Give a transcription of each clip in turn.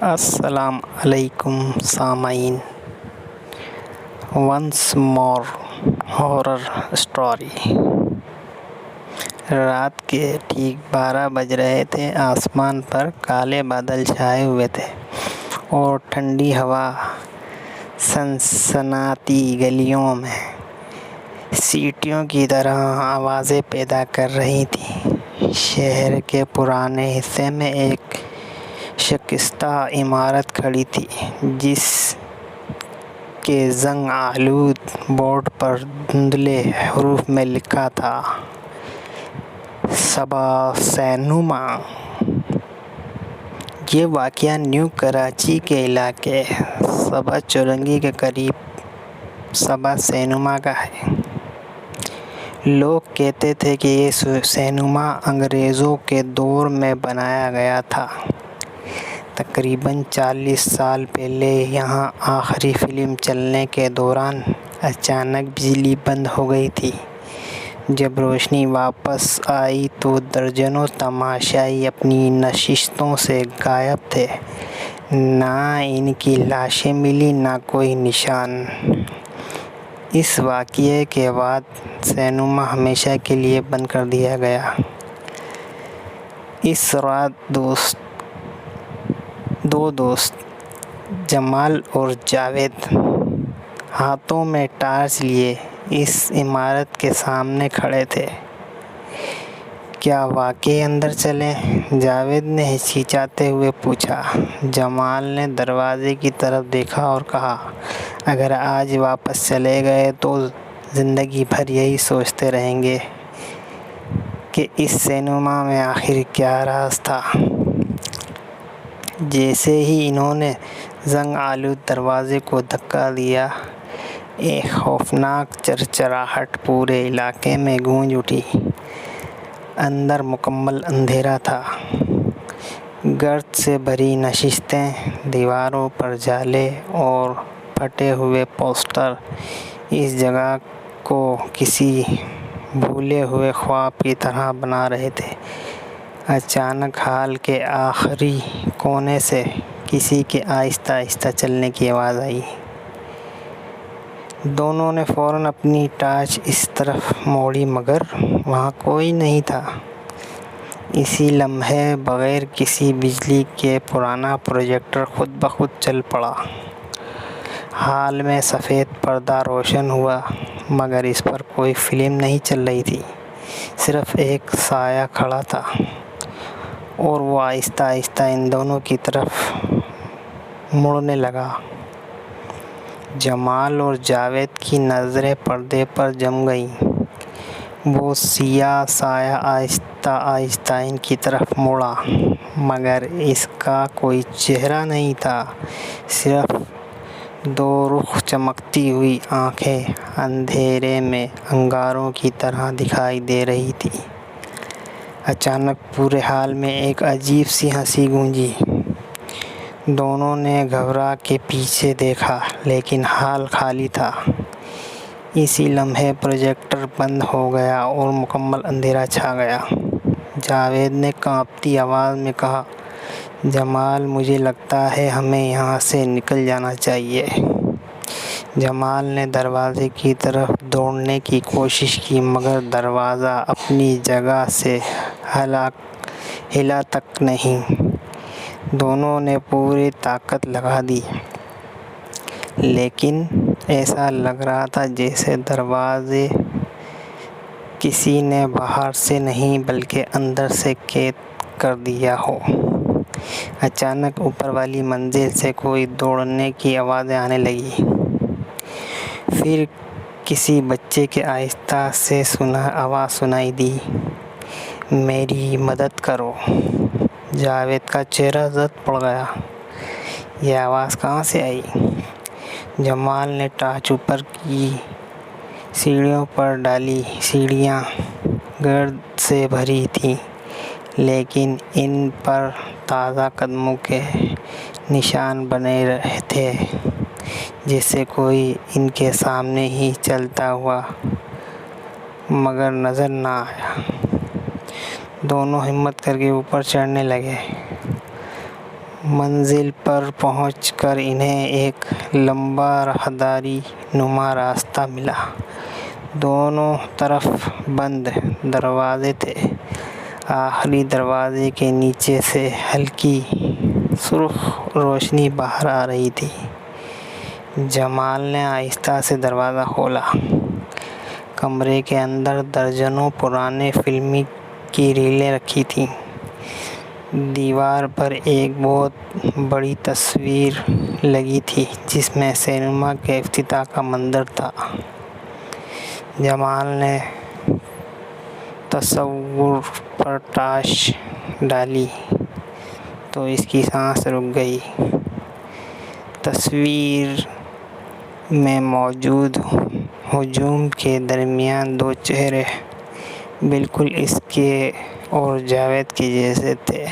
السلام علیکم سامعین، ونس مور ہارر اسٹوری۔ رات کے ٹھیک 12 بج رہے تھے۔ آسمان پر کالے بادل چھائے ہوئے تھے اور ٹھنڈی ہوا سنسناتی گلیوں میں سیٹیوں کی طرح آوازیں پیدا کر رہی تھی۔ شہر کے پرانے حصے میں ایک شکستہ عمارت کھڑی تھی، جس کے زنگ آلود بورڈ پر دھندلے حروف میں لکھا تھا، صبا سینما۔ یہ واقعہ نیو کراچی کے علاقے صبا چورنگی کے قریب صبا سینما کا ہے۔ لوگ کہتے تھے کہ یہ سینما انگریزوں کے دور میں بنایا گیا تھا۔ تقریباً 40 سال پہلے یہاں آخری فلم چلنے کے دوران اچانک بجلی بند ہو گئی تھی۔ جب روشنی واپس آئی تو درجنوں تماشائی اپنی نشستوں سے غائب تھے۔ نہ ان کی لاشیں ملیں، نہ کوئی نشان۔ اس واقعے کے بعد سینما ہمیشہ کے لیے بند کر دیا گیا۔ اس رات دو دوست جمال اور جاوید ہاتھوں میں ٹارچ لیے اس عمارت کے سامنے کھڑے تھے۔ کیا واقعی اندر چلیں؟ جاوید نے ہچکچاتے ہوئے پوچھا۔ جمال نے دروازے کی طرف دیکھا اور کہا، اگر آج واپس چلے گئے تو زندگی بھر یہی سوچتے رہیں گے کہ اس سینما میں آخر کیا راز تھا۔ جیسے ہی انہوں نے زنگ آلود دروازے کو دھکا دیا، ایک خوفناک چرچراہٹ پورے علاقے میں گونج اٹھی۔ اندر مکمل اندھیرا تھا۔ گرد سے بھری نشستیں، دیواروں پر جالے اور پھٹے ہوئے پوسٹر اس جگہ کو کسی بھولے ہوئے خواب کی طرح بنا رہے تھے۔ اچانک ہال کے آخری کونے سے کسی کے آہستہ آہستہ چلنے کی آواز آئی۔ دونوں نے فوراً اپنی ٹارچ اس طرف موڑی، مگر وہاں کوئی نہیں تھا۔ اسی لمحے بغیر کسی بجلی کے پرانا پروجیکٹر خود بخود چل پڑا۔ ہال میں سفید پردہ روشن ہوا، مگر اس پر کوئی فلم نہیں چل رہی تھی۔ صرف ایک سایہ کھڑا تھا اور وہ آہستہ آہستہ ان دونوں کی طرف مڑنے لگا۔ جمال اور جاوید کی نظریں پردے پر جم گئیں۔ وہ سیاہ سایہ آہستہ آہستہ ان کی طرف مڑا، مگر اس کا کوئی چہرہ نہیں تھا، صرف دو رخ چمکتی ہوئی آنکھیں اندھیرے میں انگاروں کی طرح دکھائی دے رہی تھیں۔ اچانک پورے ہال میں ایک عجیب سی ہنسی گونجی۔ دونوں نے گھبرا کے پیچھے دیکھا، لیکن ہال خالی تھا۔ اسی لمحے پروجیکٹر بند ہو گیا اور مکمل اندھیرا چھا گیا۔ جاوید نے کانپتی آواز میں کہا، جمال، مجھے لگتا ہے ہمیں یہاں سے نکل جانا چاہیے۔ جمال نے دروازے کی طرف دوڑنے کی کوشش کی، مگر دروازہ اپنی جگہ سے ہلا تک نہیں۔ دونوں نے پوری طاقت لگا دی، لیکن ایسا لگ رہا تھا جیسے دروازے کسی نے باہر سے نہیں بلکہ اندر سے قید کر دیا ہو۔ اچانک اوپر والی منزل سے کوئی دوڑنے کی آوازیں آنے لگیں۔ پھر کسی بچے کی آہستہ سے آواز سنائی دی، میری مدد کرو۔ جاوید کا چہرہ زرد پڑ گیا۔ یہ آواز کہاں سے آئی؟ جمال نے ٹارچ اوپر کی سیڑھیوں پر ڈالی۔ سیڑھیاں گرد سے بھری تھیں، لیکن ان پر تازہ قدموں کے نشان بنے تھے، جیسے کوئی ان کے سامنے ہی چلتا ہوا، مگر نظر نہ آیا۔ دونوں ہمت کر کے اوپر چڑھنے لگے، منزل پر پہنچ کر انہیں ایک لمبا راہداری نما راستہ ملا۔ دونوں طرف بند دروازے تھے۔ آخری دروازے کے نیچے سے ہلکی سرخ روشنی باہر آ رہی تھی۔ جمال نے آہستہ سے دروازہ کھولا۔ کمرے کے اندر درجنوں پرانی فلموں کی ریلیں رکھی تھیں۔ دیوار پر ایک بہت بڑی تصویر لگی تھی جس میں سینما کے افتتاح کا منظر تھا۔ جمال نے تصویر پر ٹارچ ڈالی تو اس کی سانس رک گئی۔ تصویر میں موجود ہجوم کے درمیان دو چہرے بالکل اس کے اور جاوید کے جیسے تھے۔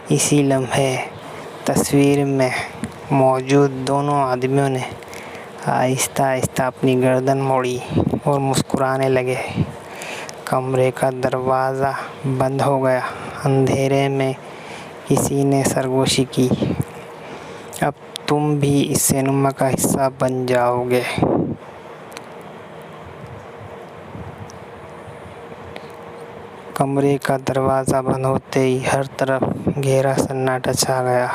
اسی لمحے تصویر میں موجود دونوں آدمیوں نے آہستہ آہستہ اپنی گردن موڑی اور مسکرانے لگے۔ کمرے کا دروازہ بند ہو گیا۔ اندھیرے میں کسی نے سرگوشی کی، اب تم بھی اس سینما کا حصہ بن جاؤ گے۔ کمرے کا دروازہ بند ہوتے ہی ہر طرف گہرا سناٹا چھا گیا۔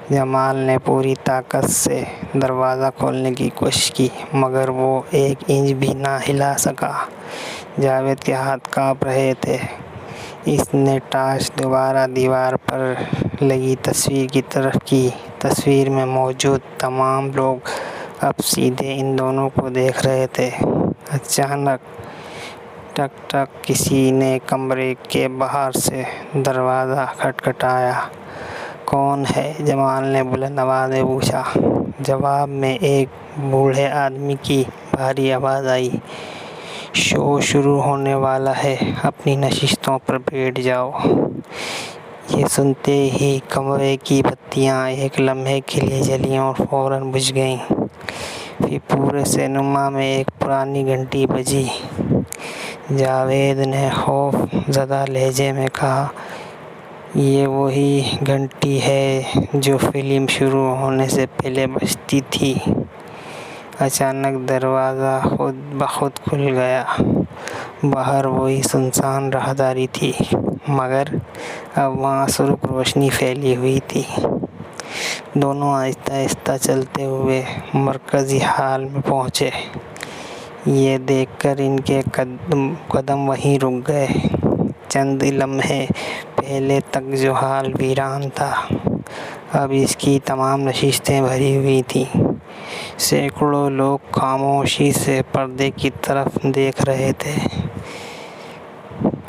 جمال نے پوری طاقت سے دروازہ کھولنے کی کوشش کی مگر وہ ایک انچ بھی نہ ہلا سکا۔ جاوید کے ہاتھ کانپ رہے تھے۔ اس نے ٹارچ دوبارہ دیوار پر لگی تصویر کی طرف کی۔ تصویر میں موجود تمام لوگ اب سیدھے ان دونوں کو دیکھ رہے تھے۔ اچانک ٹک ٹک کسی نے کمرے کے باہر سے دروازہ کھٹکھٹایا۔ کون ہے؟ جمال نے بلند آواز میں پوچھا۔ جواب میں ایک بوڑھے آدمی کی بھاری آواز آئی، شو شروع ہونے والا ہے، اپنی نشستوں پر بیٹھ جاؤ۔ یہ سنتے ہی کمرے کی بتیاں ایک لمحے کے لیے جلیں اور فوراً بجھ گئیں۔ پھر پورے سینما میں ایک پرانی گھنٹی بجی۔ جاوید نے خوف زدہ لہجے میں کہا، یہ وہی گھنٹی ہے جو فلم شروع ہونے سے پہلے بجتی تھی۔ اچانک دروازہ خود بخود کھل گیا۔ باہر وہی سنسان راہداری تھی مگر اب وہاں سرخ روشنی پھیلی ہوئی تھی۔ دونوں آہستہ آہستہ چلتے ہوئے مرکزی ہال میں پہنچے۔ یہ دیکھ کر ان کے قدم وہیں رک گئے۔ چند لمحے پہلے تک جو ہال ویران تھا اب اس کی تمام نشستیں بھری ہوئی تھیں۔ سینکڑوں لوگ خاموشی سے پردے کی طرف دیکھ رہے تھے۔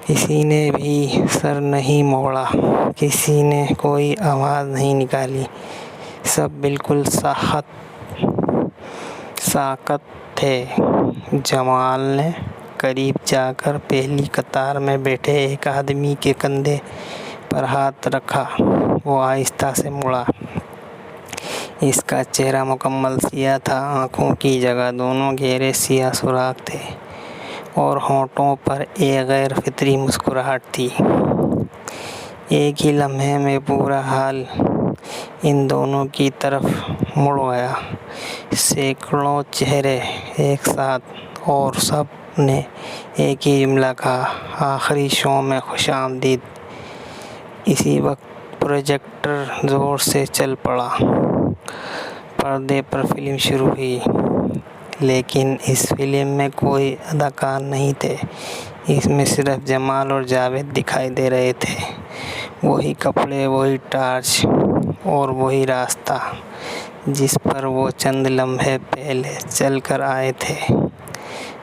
کسی نے بھی سر نہیں موڑا، کسی نے کوئی آواز نہیں نکالی۔ سب بالکل ساکت تھے۔ جمال نے قریب جا کر پہلی قطار میں بیٹھے ایک آدمی کے کندھے پر ہاتھ رکھا۔ وہ آہستہ سے مڑا۔ اس کا چہرہ مکمل سیاہ تھا۔ آنکھوں کی جگہ دونوں گہرے سیاہ سوراخ تھے اور ہونٹوں پر ایک غیر فطری مسکراہٹ تھی۔ ایک ہی لمحے میں پورا ہال ان دونوں کی طرف مڑ گیا۔ سینکڑوں چہرے ایک ساتھ اور سب نے ایک ہی جملہ کہا، آخری شو میں خوش آمدید۔ اسی وقت پروجیکٹر زور سے چل پڑا۔ پردے پر فلم شروع ہوئی لیکن اس فلم میں کوئی اداکار نہیں تھے۔ اس میں صرف جمال اور جاوید دکھائی دے رہے تھے۔ وہی کپڑے، وہی ٹارچ اور وہی راستہ جس پر وہ چند لمحے پہلے چل کر آئے تھے۔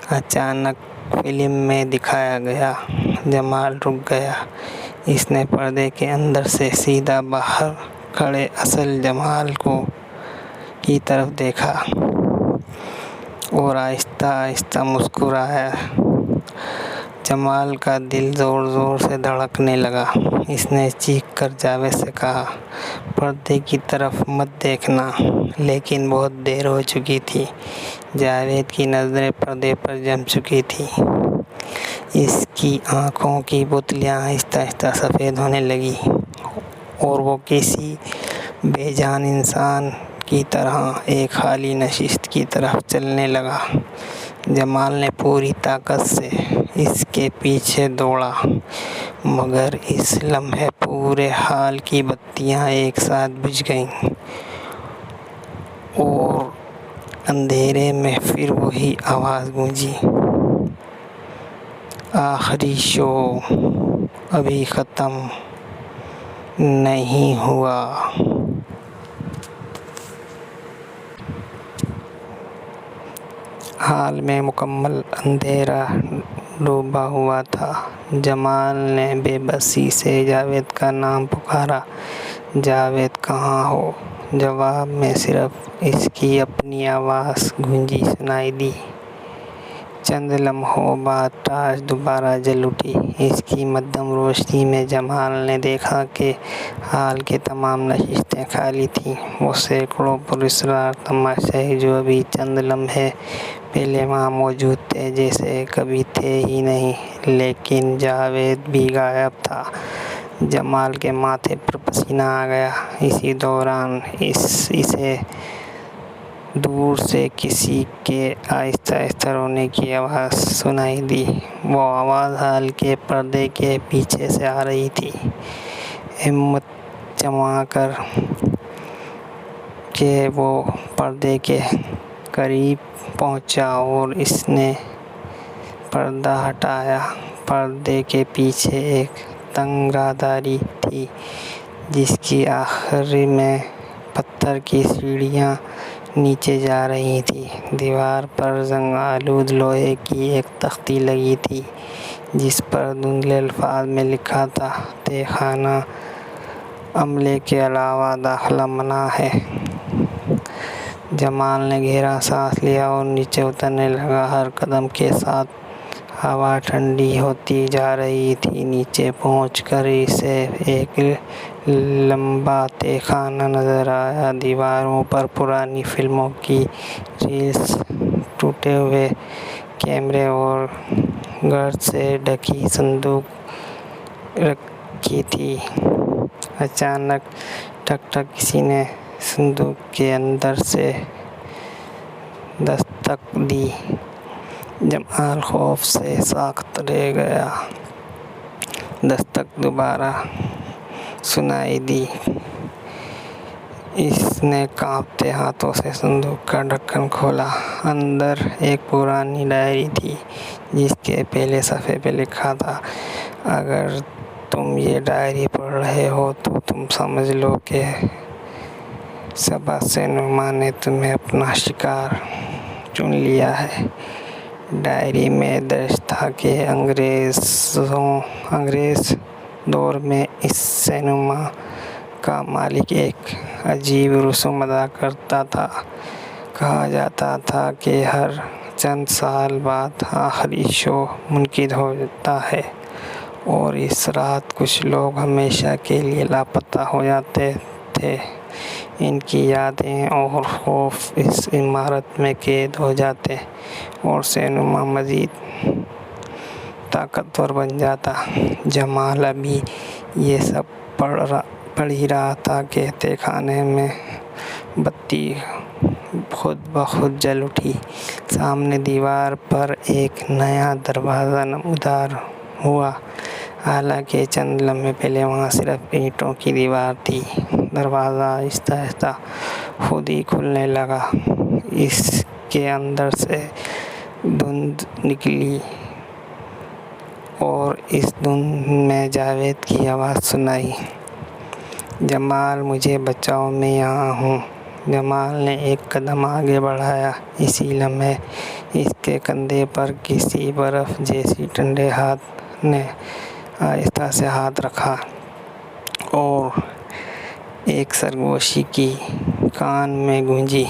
اچانک فلم میں دکھایا گیا جمال رک گیا۔ اس نے پردے کے اندر سے سیدھا باہر کھڑے اصل جمال کی طرف دیکھا اور آہستہ آہستہ مسکرایا۔ جمال کا دل زور زور سے دھڑکنے لگا۔ اس نے چیخ کر جاوید سے کہا، پردے کی طرف مت دیکھنا، لیکن بہت دیر ہو چکی تھی۔ جاوید کی نظریں پردے پر جم چکی تھیں۔ اس کی آنکھوں کی پتلیاں آہستہ آہستہ سفید ہونے لگیں اور وہ کسی بے جان انسان کی طرح ایک خالی نشست کی طرف چلنے لگا۔ جمال نے پوری طاقت سے اس کے پیچھے دوڑا، مگر اس لمحے پورے ہال کی بتیاں ایک ساتھ بجھ گئیں اور اندھیرے میں پھر وہی آواز گونجی، آخری شو ابھی ختم نہیں ہوا۔ ہال میں مکمل اندھیرا ڈوبا ہوا تھا۔ جمال نے بے بسی سے جاوید کا نام پکارا، جاوید کہاں ہو؟ جواب میں صرف اس کی اپنی آواز گونجی سنائی دی۔ چند لمحوں بعد ٹارچ دوبارہ جل اٹھی۔ اس کی مدھم روشنی میں جمال نے دیکھا کہ ہال کی تمام نشستیں خالی تھیں۔ وہ سینکڑوں پراسرار تماشائی جو ابھی چند لمحے پہلے وہاں موجود تھے جیسے کبھی تھے ہی نہیں، لیکن جاوید بھی غائب تھا۔ جمال کے ماتھے پر پسینہ آ گیا۔ اسی دوران اسے دور سے کسی کے آہستہ آہستہ رونے کی آواز سنائی دی۔ وہ آواز ہال کے پردے کے پیچھے سے آ رہی تھی۔ ہمت جما کر کے وہ پردے کے قریب پہنچا اور اس نے پردہ ہٹایا۔ پردے کے پیچھے ایک تنگ راہداری تھی جس کی آخر میں پتھر کی سیڑھیاں نیچے جا رہی تھیں۔ دیوار پر زنگ آلود لوہے کی ایک تختی لگی تھی جس پر دھندلے الفاظ میں لکھا تھا، تہہ خانہ عملے کے علاوہ داخلہ منع ہے۔ جمال نے گہرا سانس لیا اور نیچے اترنے لگا۔ ہر قدم کے ساتھ ہوا ٹھنڈی ہوتی جا رہی تھی۔ نیچے پہنچ کر اسے ایک لمبا تہہ خانہ نظر آیا۔ دیواروں پر پرانی فلموں کی ریلز، ٹوٹے ہوئے کیمرے اور گرد سے ڈھکی صندوق رکھی تھی۔ اچانک ٹھک ٹھک کسی نے صندوق کے اندر سے دستک دی۔ جمال خوف سے ساکت رہ گیا۔ دستک دوبارہ سنائی دی۔ اس نے کانپتے ہاتھوں سے صندوق کا ڈھکن کھولا۔ اندر ایک پرانی ڈائری تھی جس کے پہلے صفحے پہ لکھا تھا، اگر تم یہ ڈائری پڑھ رہے ہو تو تم سمجھ لو کہ صبا سینما نے تمہیں اپنا شکار چن لیا ہے۔ ڈائری میں درج تھا کہ انگریز دور میں اس سینما کا مالک ایک عجیب رسوم ادا کرتا تھا۔ کہا جاتا تھا کہ ہر چند سال بعد آخری شو منعقد ہوتا ہے اور اس رات کچھ لوگ ہمیشہ کے لیے لاپتہ ہو جاتے تھے۔ ان کی یادیں اور خوف اس عمارت میں قید ہو جاتے اور سینما مزید طاقتور بن جاتا۔ جمال ابھی یہ سب پڑھ ہی رہا تھا کہ تہہ خانے میں بتی خود بخود جل اٹھی۔ سامنے دیوار پر ایک نیا دروازہ نمودار ہوا۔ حالانکہ چند لمحے پہلے وہاں صرف اینٹوں کی دیوار تھی۔ دروازہ آہستہ آہستہ خود ہی کھلنے لگا۔ اس کے اندر سے دھند نکلی اور اس دھند میں جاوید کی آواز سنائی، جمال مجھے بچاؤ، میں یہاں ہوں۔ جمال نے ایک قدم آگے بڑھایا۔ اسی لمحے اس کے کندھے پر کسی برف جیسے ٹھنڈے ہاتھ نے آہستہ سے ہاتھ رکھا اور ایک سرگوشی کی کان میں گونجی،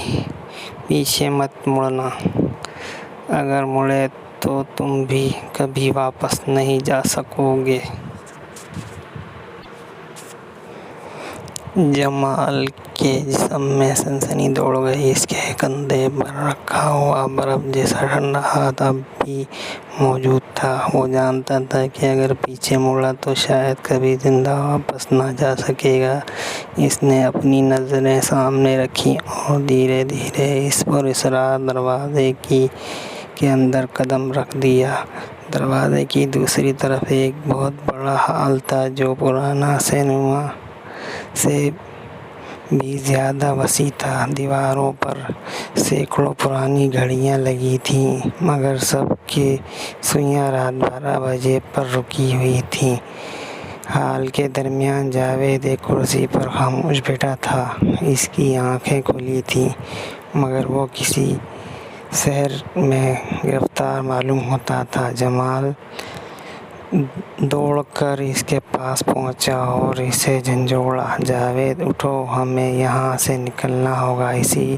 پیچھے مت مڑنا، اگر مڑے تو تم بھی کبھی واپس نہیں جا سکو گے۔ جمال کے جسم میں سنسنی دوڑ گئی۔ اس کے کندھے پر رکھا ہوا برف جیسا ٹھنڈا ہاتھ اب بھی موجود تھا۔ وہ جانتا تھا کہ اگر پیچھے مڑا تو شاید کبھی زندہ واپس نہ جا سکے گا۔ اس نے اپنی نظریں سامنے رکھیں اور دھیرے دھیرے اس پراسرار دروازے کے اندر قدم رکھ دیا۔ دروازے کی دوسری طرف ایک بہت بڑا ہال تھا جو پرانا سینما سے بھی زیادہ وسیع تھا۔ دیواروں پر سینکڑوں پرانی گھڑیاں لگی تھیں، مگر سب کی سوئیاں رات 12 بجے پر رکی ہوئی تھیں۔ ہال کے درمیان جاوید ایک کرسی پر خاموش بیٹھا تھا۔ اس کی آنکھیں کھلی تھیں، مگر وہ کسی سحر میں گرفتار معلوم ہوتا تھا۔ جمال دوڑ کر اس کے پاس پہنچا اور اسے جھنجھوڑا۔ جاوید، اٹھو، ہمیں یہاں سے نکلنا ہوگا۔ اسی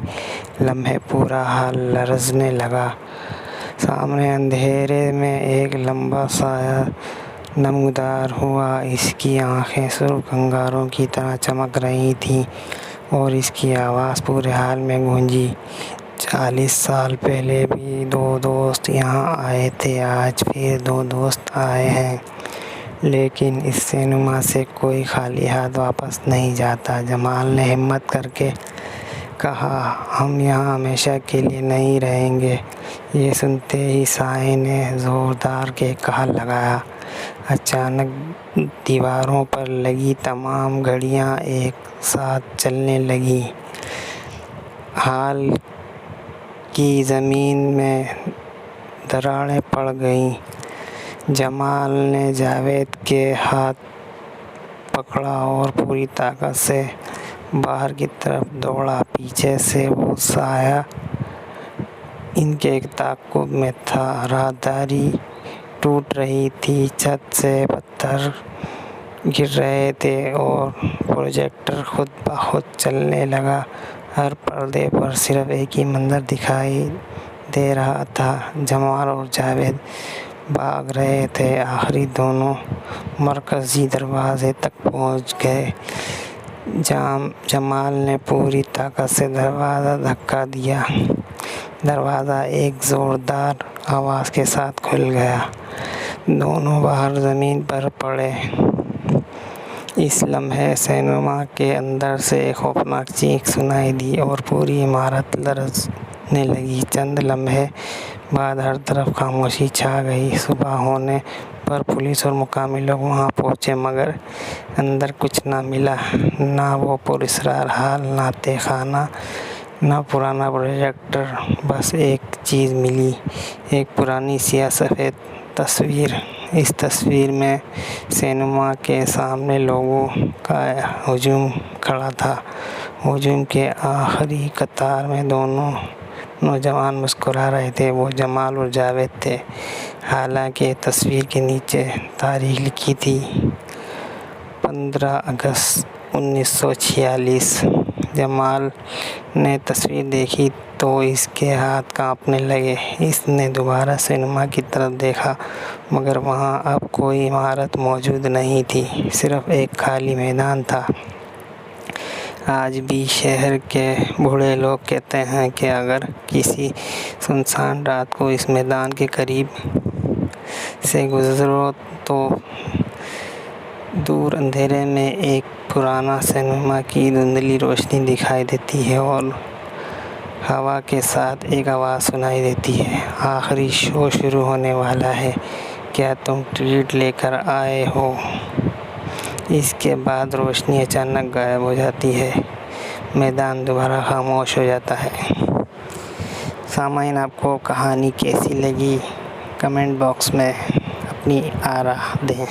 لمحے پورا ہال لرزنے لگا۔ سامنے اندھیرے میں ایک لمبا سایہ نمودار ہوا۔ اس کی آنکھیں سرخ انگاروں کی طرح چمک رہی تھیں اور اس کی آواز پورے ہال میں گونجی۔ 40 سال پہلے بھی 2 دوست یہاں آئے تھے، آج پھر 2 دوست آئے ہیں، لیکن اس سینما سے کوئی خالی ہاتھ واپس نہیں جاتا۔ جمال نے ہمت کر کے کہا، ہم یہاں ہمیشہ کے لیے نہیں رہیں گے۔ یہ سنتے ہی سائے نے زوردار قہقہہ لگایا۔ اچانک دیواروں پر لگی تمام گھڑیاں ایک ساتھ چلنے لگیں۔ ہال کی زمین میں دراڑیں پڑ گئیں۔ جمال نے جاوید کے ہاتھ پکڑا اور پوری طاقت سے باہر کی طرف دوڑا۔ پیچھے سے وہ سایہ ان کے تعاقب میں تھا۔ راہداری ٹوٹ رہی تھی، چھت سے پتھر گر رہے تھے اور پروجیکٹر خود بخود چلنے لگا۔ ہر پردے پر صرف ایک ہی منظر دکھائی دے رہا تھا، جمال اور جاوید بھاگ رہے تھے۔ آخر دونوں مرکزی دروازے تک پہنچ گئے۔ جمال نے پوری طاقت سے دروازہ دھکا دیا۔ دروازہ ایک زوردار آواز کے ساتھ کھل گیا۔ دونوں باہر زمین پر پڑے۔ اس لمحے سینما کے اندر سے ایک خوفناک چیخ سنائی دی اور پوری عمارت لرزنے لگی۔ چند لمحے بعد ہر طرف خاموشی چھا گئی۔ صبح ہونے پر پولیس اور مقامی لوگ وہاں پہنچے، مگر اندر کچھ نہ ملا، نہ وہ پراسرار ہال، نہ تہہ خانہ، نہ پرانا پروجیکٹر۔ بس ایک چیز ملی، ایک پرانی سیاہ سفید تصویر۔ اس تصویر میں سینما کے سامنے لوگوں کا ہجوم کھڑا تھا۔ ہجوم کے آخری قطار میں 2 نوجوان مسکرا رہے تھے۔ وہ جمال اور جاوید تھے۔ حالانکہ تصویر کے نیچے تاریخ لکھی تھی، 15 اگست 1946۔ جمال نے تصویر دیکھی تو اس کے ہاتھ کانپنے لگے۔ اس نے دوبارہ سینما کی طرف دیکھا، مگر وہاں اب کوئی عمارت موجود نہیں تھی، صرف ایک خالی میدان تھا۔ آج بھی شہر کے بوڑھے لوگ کہتے ہیں کہ اگر کسی سنسان رات کو اس میدان کے قریب سے گزرو تو دور اندھیرے میں ایک پرانا سینما کی دھندلی روشنی دکھائی دیتی ہے اور ہوا کے ساتھ ایک آواز سنائی دیتی ہے، آخری شو شروع ہونے والا ہے، کیا تم ٹکٹ لے کر آئے ہو؟ اس کے بعد روشنی اچانک غائب ہو جاتی ہے، میدان دوبارہ خاموش ہو جاتا ہے۔ سامعین، آپ کو کہانی کیسی لگی؟ کمنٹ باکس میں اپنی آراء دیں۔